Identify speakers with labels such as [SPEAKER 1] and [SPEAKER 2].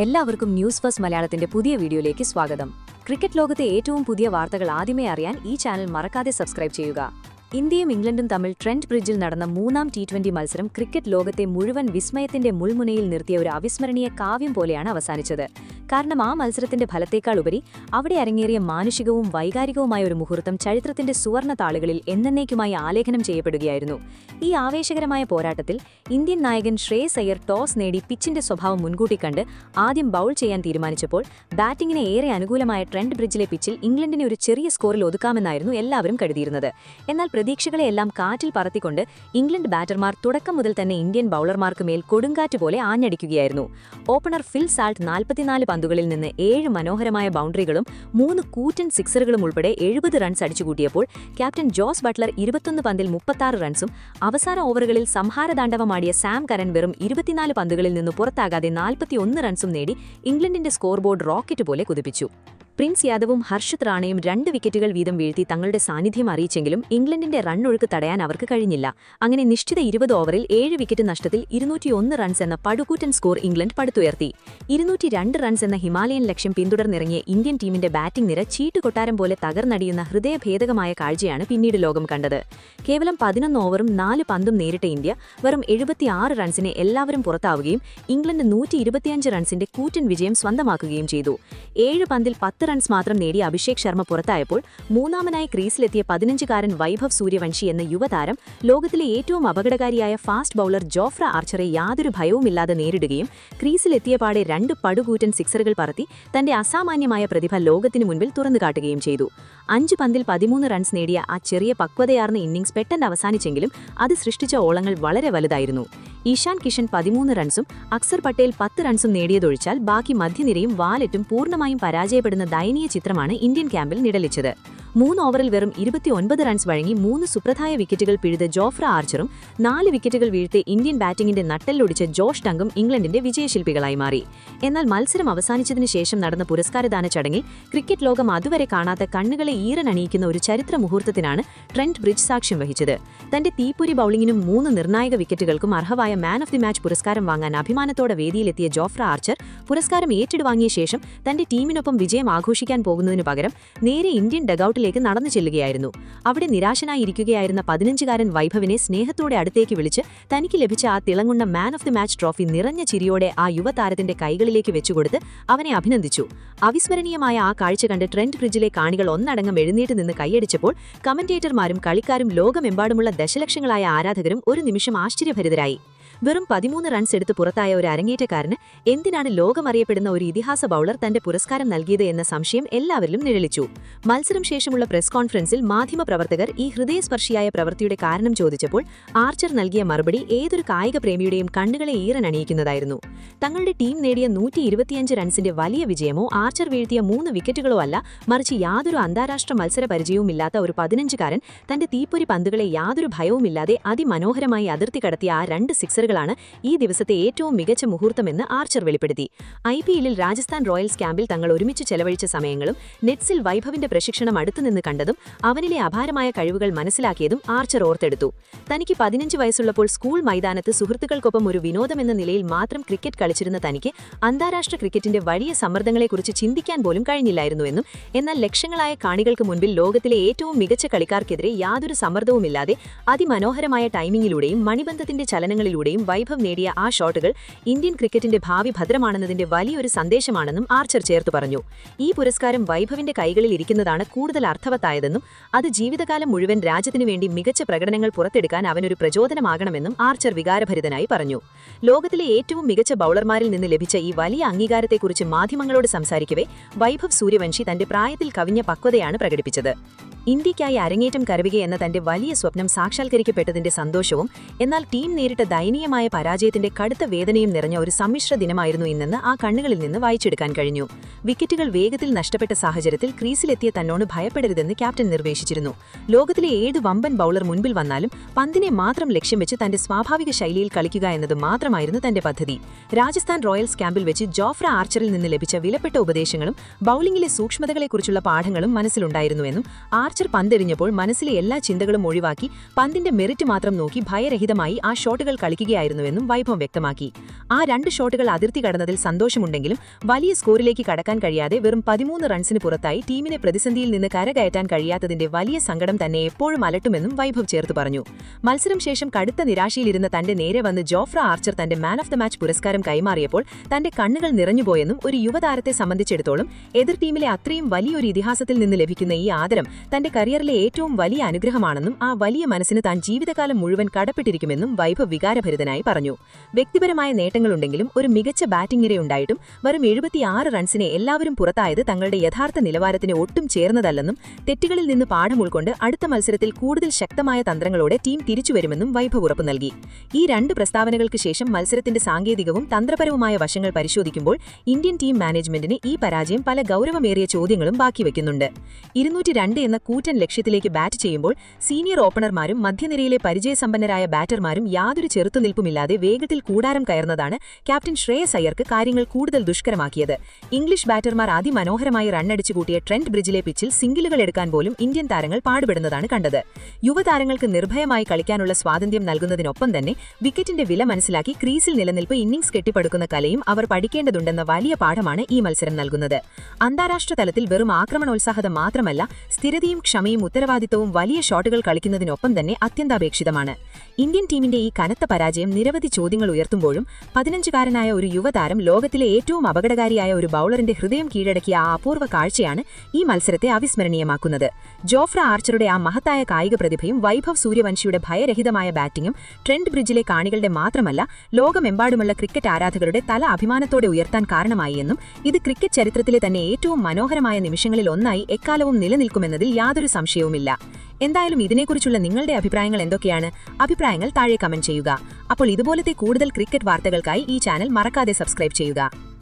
[SPEAKER 1] എല്ലാവർക്കും news first മലയാളത്തിന്റെ പുതിയ വീഡിയോയിലേക്ക് സ്വാഗതം. ക്രിക്കറ്റ് ലോകത്തെ ഏറ്റവും പുതിയ വാർത്തകൾ ആദ്യമേ അറിയാൻ ഈ ചാനൽ മറക്കാതെ സബ്സ്ക്രൈബ് ചെയ്യുക. ഇന്ത്യയും ഇംഗ്ലണ്ടും തമ്മിൽ ട്രെന്റ് ബ്രിഡ്ജിൽ നടന്ന മൂന്നാം T20 മത്സരം ക്രിക്കറ്റ് ലോകത്തെ മുഴുവൻ വിസ്മയത്തിന്റെ മുൾമുനയിൽ നിർത്തിയ ഒരു അവിസ്മരണീയ കാവ്യം പോലെയാണ് അവസാനിച്ചത്. കാരണം ആ മത്സരത്തിന്റെ ഫലത്തേക്കാൾ ഉപരി അവിടെ അരങ്ങേറിയ മാനുഷികവും വൈകാരികവുമായ ഒരു മുഹൂർത്തം ചരിത്രത്തിന്റെ സുവർണ താളുകളിൽ എന്നേക്കുമായി ആലേഖനം ചെയ്യപ്പെടുകയായിരുന്നു. ഈ ആവേശകരമായ പോരാട്ടത്തിൽ ഇന്ത്യൻ നായകൻ ശ്രേയസ് അയ്യർ ടോസ് നേടി പിച്ചിന്റെ സ്വഭാവം മുൻകൂട്ടി കണ്ട് ആദ്യം ബൗൾ ചെയ്യാൻ തീരുമാനിച്ചപ്പോൾ ബാറ്റിംഗിന് ഏറെ അനുകൂലമായ ട്രെന്റ് ബ്രിഡ്ജിലെ പിച്ചിൽ ഇംഗ്ലണ്ടിനെ ഒരു ചെറിയ സ്കോറിൽ ഒതുക്കാമെന്നായിരുന്നു എല്ലാവരും കരുതിയിരുന്നത്. എന്നാൽ പ്രതീക്ഷകളെയെല്ലാം കാറ്റിൽ പറത്തിക്കൊണ്ട് ഇംഗ്ലണ്ട് ബാറ്റർമാർ തുടക്കം മുതൽ തന്നെ ഇന്ത്യൻ ബൗളർമാർക്ക് മേൽ കൊടുങ്കാറ്റ് പോലെ ആഞ്ഞടിക്കുകയായിരുന്നു. ഓപ്പണർ ഫിൽ സാൾട്ട് 44 പന്തുകളിൽ നിന്ന് 7 മനോഹരമായ ബൗണ്ടറികളും 3 കൂറ്റൻ സിക്സറുകളും ഉൾപ്പെടെ 70 റൺസ് അടിച്ചുകൂട്ടിയപ്പോൾ ക്യാപ്റ്റൻ ജോസ് ബട്ട്ലർ 21 പന്തിൽ 36 റൺസും അവസാന ഓവറുകളിൽ സംഹാരതാണ്ഡവമാടിയ സാം കരൻ വെറും 24 പന്തുകളിൽ നിന്ന് പുറത്താകാതെ 41 റൺസും നേടി ഇംഗ്ലണ്ടിന്റെ സ്കോർ ബോർഡ് റോക്കറ്റ് പോലെ കുതിപ്പിച്ചു. പ്രിൻസ് യാദവും ഹർഷിത് റാണയും 2 വിക്കറ്റുകൾ വീതം വീഴ്ത്തി തങ്ങളുടെ സാന്നിധ്യം അറിയിച്ചെങ്കിലും ഇംഗ്ലണ്ടിന്റെ റണ്ണൊഴുക്ക് തടയാൻ അവർക്ക് കഴിഞ്ഞില്ല. അങ്ങനെ നിശ്ചിത 20 ഓവറിൽ 7 വിക്കറ്റ് നഷ്ടത്തിൽ 201 റൺസ് എന്ന പടുകൂറ്റൻ സ്കോർ ഇംഗ്ലണ്ട് പടുത്തുയർത്തി. 202 റൺസ് എന്ന ഹിമാലയൻ ലക്ഷ്യം പിന്തുടർന്നിറങ്ങിയ ഇന്ത്യൻ ടീമിന്റെ ബാറ്റിംഗ് നിര ചീട്ടുകൊട്ടാരം പോലെ തകർന്നടിയുന്ന ഹൃദയഭേദകമായ കാഴ്ചയാണ് പിന്നീട് ലോകം കണ്ടത്. കേവലം 11 ഓവറും 4 പന്തും നേരിട്ട ഇന്ത്യ വെറും 76 റൺസിന് എല്ലാവരും പുറത്താവുകയും ഇംഗ്ലണ്ട് 125 റൺസിന്റെ കൂറ്റൻ വിജയം സ്വന്തമാക്കുകയും ചെയ്തു. 7 പന്തിൽ 10 റൺസ് മാത്രം നേടിയ അഭിഷേക് ശർമ്മ പുറത്തായപ്പോൾ മൂന്നാമനായി ക്രീസിലെത്തിയ 15-കാരൻ വൈഭവ് സൂര്യവംശി എന്ന യുവതാരം ലോകത്തിലെ ഏറ്റവും അപകടകാരിയായ ഫാസ്റ്റ് ബൌളർ ജോഫ്ര ആർച്ചറെ യാതൊരു ഭയവുമില്ലാതെ നേരിടുകയും ക്രീസിലെത്തിയപാടെ 2 പടുകൂറ്റൻ സിക്സറുകൾ പറത്തി തന്റെ അസാമാന്യമായ പ്രതിഭ ലോകത്തിനു മുൻപിൽ തുറന്നുകാട്ടുകയും ചെയ്തു. 5 പന്തിൽ 13 റൺസ് നേടിയ ആ ചെറിയ പക്വതയാർന്ന ഇന്നിംഗ്സ് പെട്ടെന്ന് അവസാനിച്ചെങ്കിലും അത് സൃഷ്ടിച്ച ഓളങ്ങൾ വളരെ വലുതായിരുന്നു. ഇഷാൻ കിഷൻ 13 റൺസും അക്സർ പട്ടേൽ 10 റൺസും നേടിയതൊഴിച്ചാൽ ബാക്കി മധ്യനിരയും വാലറ്റും പൂർണ്ണമായും പരാജയപ്പെടുന്ന ദയനീയ ചിത്രമാണ് ഇന്ത്യൻ ക്യാമ്പിൽ നിഴലിച്ചത്. 3 ഓവറിൽ വെറും 29 റൺസ് വഴങ്ങി 3 സുപ്രധാന വിക്കറ്റുകൾ പിഴുത ജോഫ്ര ആർച്ചറും 4 വിക്കറ്റുകൾ വീഴ്ത്തി ഇന്ത്യൻ ബാറ്റിംഗിന്റെ നട്ടെല്ലൊടിച്ച ജോഷ് ടങ്കും ഇംഗ്ലണ്ടിന്റെ വിജയശില്പികളായി മാറി. എന്നാൽ മത്സരം അവസാനിച്ചതിനു ശേഷം നടന്ന പുരസ്കാരദാന ചടങ്ങിൽ ക്രിക്കറ്റ് ലോകം അതുവരെ കാണാത്ത കണ്ണുകളെ ഈറനണിയിക്കുന്ന ഒരു ചരിത്ര മുഹൂർത്തത്തിനാണ് ട്രെന്റ് ബ്രിഡ്ജ് സാക്ഷ്യം വഹിച്ചത്. തന്റെ തീപ്പൊരി ബൌളിംഗിനും 3 നിർണായക വിക്കറ്റുകൾക്കും അർഹമായ മാൻ ഓഫ് ദി മാച്ച് പുരസ്കാരം വാങ്ങാൻ അഭിമാനത്തോടെ വേദിയിലെത്തിയ ജോഫ്ര ആർച്ചർ പുരസ്കാരം ഏറ്റുവാങ്ങിയ ശേഷം തന്റെ ടീമിനൊപ്പം വിജയം ആഘോഷിക്കാൻ പോകുന്നതിനു പകരം നേരെ ഇന്ത്യൻ ഡഗൌട്ടിലേക്ക് നടന്നു ചെല്ലുകയായിരുന്നു. അവിടെ നിരാശനായിരിക്കുകയായിരുന്ന 15-കാരൻ വൈഭവിനെ സ്നേഹത്തോടെ അടുത്തേക്ക് വിളിച്ച് തനിക്ക് ലഭിച്ച ആ തിളങ്ങുന്ന man of the match trophy നിറഞ്ഞ ചിരിയോടെ ആ യുവതാരത്തിന്റെ കൈകളിലേക്ക് വെച്ചുകൊടുത്ത് അവനെ അഭിനന്ദിച്ചു. അവിസ്മരണീയമായ ആ കാഴ്ച കണ്ട് ട്രെന്റ് ബ്രിഡ്ജിലെ കാണികൾ ഒന്നടങ്കം എഴുന്നേറ്റ് നിന്ന് കൈയടിച്ചപ്പോൾ കമന്റേറ്റർമാരും കളിക്കാരും ലോകമെമ്പാടുമുള്ള ദശലക്ഷങ്ങളായ ആരാധകരും ഒരു നിമിഷം ആശ്ചര്യഭരിതരായി. വെറും 13 റൺസ് എടുത്ത് പുറത്തായ ഒരു അരങ്ങേറ്റക്കാരന് എന്തിനാണ് ലോകമറിയപ്പെടുന്ന ഒരു ഇതിഹാസ ബൌളർ തന്റെ പുരസ്കാരം നൽകിയത് എന്ന സംശയം എല്ലാവരിലും നിഴലിച്ചു. മത്സരം ശേഷമുള്ള പ്രസ് കോൺഫറൻസിൽ മാധ്യമപ്രവർത്തകർ ഈ ഹൃദയസ്പർശിയായ പ്രവൃത്തിയുടെ കാരണം ചോദിച്ചപ്പോൾ ആർച്ചർ നൽകിയ മറുപടി ഏതൊരു കായിക പ്രേമിയുടെയും കണ്ണുകളെ ഈറനണിയിക്കുന്നതായിരുന്നു. തങ്ങളുടെ ടീം നേടിയ 125 റൺസിന്റെ വലിയ വിജയമോ ആർച്ചർ വീഴ്ത്തിയ 3 വിക്കറ്റുകളോ അല്ല, മറിച്ച് യാതൊരു അന്താരാഷ്ട്ര മത്സര പരിചയവുമില്ലാത്ത ഒരു 15-കാരൻ തന്റെ തീപ്പൊരി പന്തുകളെ യാതൊരു ഭയവുമില്ലാതെ അതിമനോഹരമായി അതിർത്തി കടത്തിയ ആ 2 സിക്സറുകളാണ് ഈ ദിവസത്തെ ഏറ്റവും മികച്ച മുഹൂർത്തമെന്ന് ആർച്ചർ വെളിപ്പെടുത്തി. IPL-ൽ രാജസ്ഥാൻ റോയൽസ് ക്യാമ്പിൽ തങ്ങൾ ഒരുമിച്ച് ചെലവഴിച്ച സമയങ്ങളും നെറ്റ്സിൽ വൈഭവിന്റെ പ്രശിക്ഷണം അടുത്തുനിന്ന് കണ്ടതും അവനിലെ അപാരമായ കഴിവുകൾ മനസ്സിലാക്കിയതും ആർച്ചർ ഓർത്തെടുത്തു. തനിക്ക് 15 വയസ്സുള്ളപ്പോൾ സ്കൂൾ മൈതാനത്ത് സുഹൃത്തുക്കൾക്കൊപ്പം ഒരു വിനോദമെന്ന നിലയിൽ മാത്രം ക്രിക്കറ്റ് കളിച്ചിരുന്ന തനിക്ക് അന്താരാഷ്ട്ര ക്രിക്കറ്റിന്റെ വലിയ സമ്മർദ്ദങ്ങളെക്കുറിച്ച് ചിന്തിക്കാൻ പോലും കഴിഞ്ഞില്ലായിരുന്നുവെന്നും, എന്നാൽ ലക്ഷങ്ങളായ കാണികൾക്ക് മുൻപിൽ ലോകത്തിലെ ഏറ്റവും മികച്ച കളിക്കാർക്കെതിരെ യാതൊരു സമ്മർദ്ദവുമില്ലാതെ അതിമനോഹരമായ ടൈമിംഗിലൂടെയും മണിബന്ധത്തിന്റെ ചലനങ്ങളിലൂടെയും വൈഭവ് നേടിയ ആ ഷോട്ടുകൾ ഇന്ത്യൻ ക്രിക്കറ്റിന്റെ ഭാവി ഭദ്രമാണെന്നതിന്റെ വലിയൊരു സന്ദേശമാണെന്നും ആർച്ചർ ചേർത്തു പറഞ്ഞു. ഈ പുരസ്കാരം വൈഭവിന്റെ കൈകളിൽ ഇരിക്കുന്നതാണ് കൂടുതൽ അർത്ഥവത്തായതെന്നും അത് ജീവിതകാലം മുഴുവൻ രാജ്യത്തിനു വേണ്ടി മികച്ച പ്രകടനങ്ങൾ പുറത്തെടുക്കാൻ അവനൊരു പ്രചോദനമാകണമെന്നും ആർച്ചർ വികാരഭരിതനായി പറഞ്ഞു. ലോകത്തിലെ ഏറ്റവും മികച്ച ബൌളർമാരിൽ നിന്ന് ലഭിച്ച ഈ വലിയ അംഗീകാരത്തെക്കുറിച്ച് മാധ്യമങ്ങളോട് സംസാരിക്കവേ വൈഭവ് സൂര്യവംശി തന്റെ പ്രായത്തിൽ കവിഞ്ഞ പക്വതയാണ് പ്രകടിപ്പിച്ചത്. ഇന്ത്യയ്ക്കായി അരങ്ങേറ്റം കരവുകയെന്ന തന്റെ വലിയ സ്വപ്നം സാക്ഷാത്കരിക്കപ്പെട്ടതിന്റെ സന്തോഷവും എന്നാൽ ടീം നേരിട്ട ദയനീയമായ പരാജയത്തിന്റെ കടുത്ത വേദനയും നിറഞ്ഞ ഒരു സമ്മിശ്ര ദിനമായിരുന്നു ഇന്നെന്ന് ആ കണ്ണുകളിൽ നിന്ന് വായിച്ചെടുക്കാൻ കഴിഞ്ഞു. വിക്കറ്റുകൾ വേഗത്തിൽ നഷ്ടപ്പെട്ട സാഹചര്യത്തിൽ ക്രീസിലെത്തിയ തന്നോട് ഭയപ്പെടരുതെന്ന് ക്യാപ്റ്റൻ നിർദ്ദേശിച്ചിരുന്നു. ലോകത്തിലെ ഏത് വമ്പൻ ബൌളർ മുൻപിൽ വന്നാലും പന്തിനെ മാത്രം ലക്ഷ്യം വെച്ച് തന്റെ സ്വാഭാവിക ശൈലിയിൽ കളിക്കുക എന്നത് മാത്രമായിരുന്നു തന്റെ പദ്ധതി. രാജസ്ഥാൻ റോയൽസ് ക്യാമ്പിൽ വെച്ച് ജോഫ്ര ആർച്ചറിൽ നിന്ന് ലഭിച്ച വിലപ്പെട്ട ഉപദേശങ്ങളും ബൌളിംഗിലെ സൂക്ഷ്മതകളെക്കുറിച്ചുള്ള പാഠങ്ങളും മനസ്സിലുണ്ടായിരുന്നുവെന്നും
[SPEAKER 2] ആർച്ചർ പന്തെറിഞ്ഞപ്പോൾ മനസ്സിലെ എല്ലാ ചിന്തകളും ഒഴിവാക്കി പന്തിന്റെ മെറിറ്റ് മാത്രം നോക്കി ഭയരഹിതമായി ആ ഷോട്ടുകൾ കളിക്കുകയായിരുന്നുവെന്നും വൈഭവ് വ്യക്തമാക്കി. ആ 2 ഷോട്ടുകൾ അതിർത്തി കടന്നതിൽ സന്തോഷമുണ്ടെങ്കിലും വലിയ സ്കോറിലേക്ക് കടക്കാൻ കഴിയാതെ വെറും 13 റൺസിന് പുറത്തായി ടീമിനെ പ്രതിസന്ധിയിൽ നിന്ന് കരകയറ്റാൻ കഴിയാത്തതിന്റെ വലിയ സങ്കടം തന്നെ എപ്പോഴും അലട്ടുമെന്നും വൈഭവ് ചേർത്ത് പറഞ്ഞു. മത്സരം ശേഷം കടുത്ത നിരാശയിലിരുന്ന തന്റെ നേരെ വന്ന് ജോഫ്ര ആർച്ചർ തന്റെ മാൻ ഓഫ് ദ മാച്ച് പുരസ്കാരം കൈമാറിയപ്പോൾ തന്റെ കണ്ണുകൾ നിറഞ്ഞുപോയെന്നും ഒരു യുവതാരത്തെ സംബന്ധിച്ചിടത്തോളം എതിർ ടീമിലെ അത്രയും വലിയൊരു ഇതിഹാസത്തിൽ നിന്ന് ലഭിക്കുന്ന ഈ ആദരം തന്റെ കരിയറിലെ ഏറ്റവും വലിയ അനുഗ്രഹമാണെന്നും ആ വലിയ മനസ്സിന് താൻ ജീവിതകാലം മുഴുവൻ കടപ്പെട്ടിരിക്കുമെന്നും വൈഭവ് വികാരഭരിതനായി പറഞ്ഞു. വ്യക്തിപരമായ നേട്ടങ്ങളുണ്ടെങ്കിലും ഒരു മികച്ച ബാറ്റിംഗ് നിരയുണ്ടായിട്ടും വെറും 76 റൺസിനെ എല്ലാവരും പുറത്തായത് തങ്ങളുടെ യഥാർത്ഥ നിലവാരത്തിന് ഒട്ടും ചേർന്നതല്ലെന്നും തെറ്റുകളിൽ നിന്ന് പാഠം ഉൾക്കൊണ്ട് അടുത്ത മത്സരത്തിൽ കൂടുതൽ ശക്തമായ തന്ത്രങ്ങളോടെ ടീം തിരിച്ചുവരുമെന്നും വൈഭവ് ഉറപ്പു നൽകി. ഈ 2 പ്രസ്താവനകൾക്ക് ശേഷം മത്സരത്തിന്റെ സാങ്കേതികവും തന്ത്രപരവുമായ വശങ്ങൾ പരിശോധിക്കുമ്പോൾ ഇന്ത്യൻ ടീം മാനേജ്മെന്റിന് ഈ പരാജയം പല ഗൗരവമേറിയ ചോദ്യങ്ങളും ബാക്കിവെക്കുന്നുണ്ട്. 202 എന്ന കൂറ്റൻ ലക്ഷ്യത്തിലേക്ക് ബാറ്റ് ചെയ്യുമ്പോൾ സീനിയർ ഓപ്പണർമാരും മധ്യനിരയിലെ പരിചയസമ്പന്നരായ ബാറ്റർമാരും യാതൊരു ചെറുത്തുനിൽപ്പുമില്ലാതെ വേഗത്തിൽ കൂടാരം കയർന്നതാണ് ക്യാപ്റ്റൻ ശ്രേയസ് അയ്യർക്ക് കാര്യങ്ങൾ കൂടുതൽ ദുഷ്കരമാക്കിയത്. ഇംഗ്ലീഷ് ബാറ്റർമാർ അതിമനോഹരമായി റണ്ണടിച്ചു കൂട്ടിയ ട്രെന്റ് ബ്രിഡ്ജിലെ പിച്ചിൽ സിംഗിളുകൾ എടുക്കാൻ പോലും ഇന്ത്യൻ താരങ്ങൾ പാടുപെടുന്നതാണ് കണ്ടത്. യുവതാരങ്ങൾക്ക് നിർഭയമായി കളിക്കാനുള്ള സ്വാതന്ത്ര്യം നൽകുന്നതിനൊപ്പം തന്നെ വിക്കറ്റിന്റെ വില മനസ്സിലാക്കി ക്രീസിൽ നിലനിൽപ്പ് ഇന്നിംഗ്സ് കെട്ടിപ്പടുക്കുന്ന കലയും അവർ പഠിക്കേണ്ടതുണ്ടെന്ന വലിയ പാഠമാണ് ഈ മത്സരം നൽകുന്നത്. അന്താരാഷ്ട്ര തലത്തിൽ വെറും ആക്രമണോത്സാഹത മാത്രമല്ല, സ്ഥിരതയും ക്ഷമയും ഉത്തരവാദിത്തവും വലിയ ഷോട്ടുകൾ കളിക്കുന്നതിനൊപ്പം തന്നെ അത്യന്താപേക്ഷിതമാണ്. ഇന്ത്യൻ ടീമിന്റെ ഈ കനത്ത പരാജയം നിരവധി ചോദ്യങ്ങൾ ഉയർത്തുമ്പോഴും 15-കാരനായ ഒരു യുവതാരം ലോകത്തിലെ ഏറ്റവും അപകടകാരിയായ ഒരു ബൌളറിന്റെ ഹൃദയം കീഴടക്കിയ ആ അപൂർവ കാഴ്ചയാണ് ഈ മത്സരത്തെ അവിസ്മരണീയമാക്കുന്നത്. ജോഫ്ര ആർച്ചറുടെ ആ മഹത്തായ കായിക പ്രതിഭയും വൈഭവ് സൂര്യവംശിയുടെ ഭയരഹിതമായ ബാറ്റിംഗും ട്രെന്റ് ബ്രിഡ്ജിലെ കാണികളുടെ മാത്രമല്ല ലോകമെമ്പാടുമുള്ള ക്രിക്കറ്റ് ആരാധകരുടെ തല അഭിമാനത്തോടെ ഉയർത്താൻ കാരണമായി എന്നും ഇത് ക്രിക്കറ്റ് ചരിത്രത്തിലെ തന്നെ ഏറ്റവും മനോഹരമായ നിമിഷങ്ങളിൽ ഒന്നായി എക്കാലവും നിലനിൽക്കുമെന്നതിൽ യാതൊരു സംശയവുമില്ല. എന്തായാലും ഇതിനെക്കുറിച്ചുള്ള നിങ്ങളുടെ അഭിപ്രായങ്ങൾ എന്തൊക്കെയാണ്? അഭിപ്രായങ്ങൾ താഴെ കമന്റ് ചെയ്യുക. അപ്പോൾ ഇതുപോലത്തെ കൂടുതൽ ക്രിക്കറ്റ് വാർത്തകൾക്കായി ഈ ചാനൽ മറക്കാതെ സബ്സ്ക്രൈബ് ചെയ്യുക.